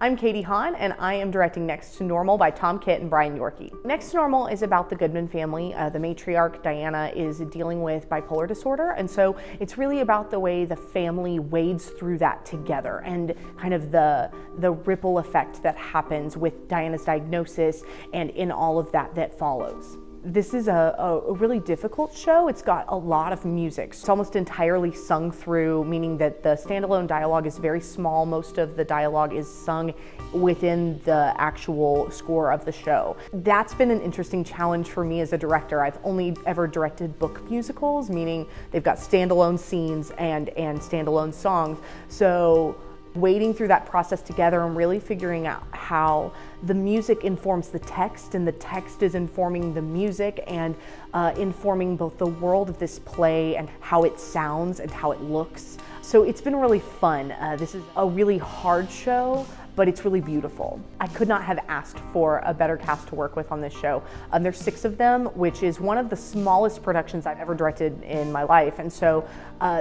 I'm Katie Hahn, and I am directing Next to Normal by Tom Kitt and Brian Yorkey. Next to Normal is about the Goodman family. The matriarch, Diana, is dealing with bipolar disorder, and so it's really about the way the family wades through that together and kind of the ripple effect that happens with Diana's diagnosis and in all of that follows. This is a really difficult show. It's got a lot of music. It's almost entirely sung through, meaning that the standalone dialogue is very small. Most of the dialogue is sung within the actual score of the show. That's been an interesting challenge for me as a director. I've only ever directed book musicals, meaning they've got standalone scenes and standalone songs. So wading through that process together and really figuring out how the music informs the text and the text is informing the music and informing both the world of this play and how it sounds and how it looks. So it's been really fun. This is a really hard show, but it's really beautiful. I could not have asked for a better cast to work with on this show. There's 6 of them, which is one of the smallest productions I've ever directed in my life. And so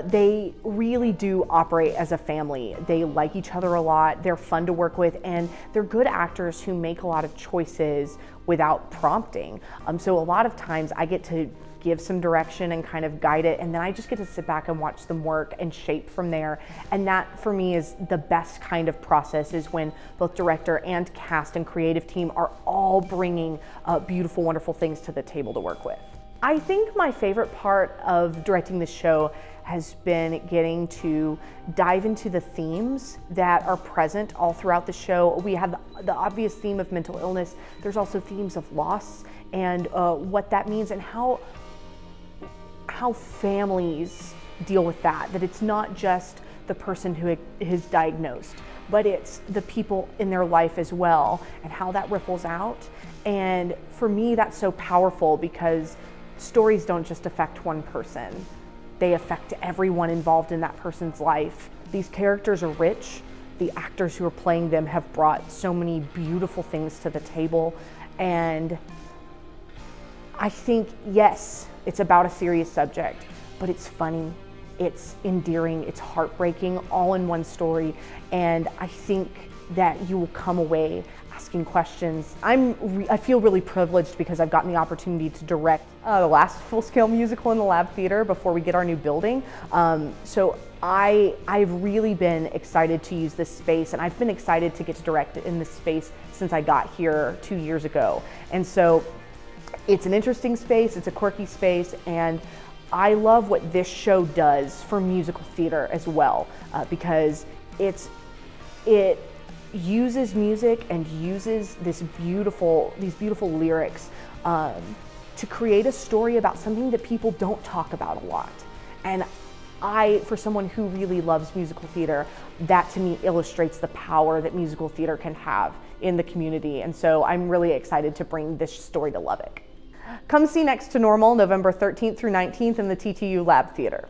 they really do operate as a family. They like each other a lot, they're fun to work with, and they're good actors who make a lot of choices without prompting. So a lot of times I get to give some direction and kind of guide it, and then I just get to sit back and watch them work and shape from there. And that for me is the best kind of process, is when both director and cast and creative team are all bringing beautiful, wonderful things to the table to work with. I think my favorite part of directing this show has been getting to dive into the themes that are present all throughout the show. We have the obvious theme of mental illness. There's also themes of loss and what that means and how families deal with that it's not just the person who is diagnosed, but it's the people in their life as well and how that ripples out. And for me, that's so powerful because stories don't just affect one person. They affect everyone involved in that person's life. These characters are rich. The actors who are playing them have brought so many beautiful things to the table. And I think, yes, it's about a serious subject, but it's funny, it's endearing, it's heartbreaking, all in one story. And I think that you will come away asking questions. I feel really privileged because I've gotten the opportunity to direct the last full-scale musical in the Lab Theater before we get our new building. So I've really been excited to use this space, and I've been excited to get to direct in this space since I got here 2 years ago. And so it's an interesting space, it's a quirky space, and I love what this show does for musical theater as well, because it uses music and uses these beautiful lyrics to create a story about something that people don't talk about a lot. And for someone who really loves musical theater, that to me illustrates the power that musical theater can have in the community. And so I'm really excited to bring this story to Lubbock. Come see Next to Normal November 13th through 19th in the TTU Lab Theater.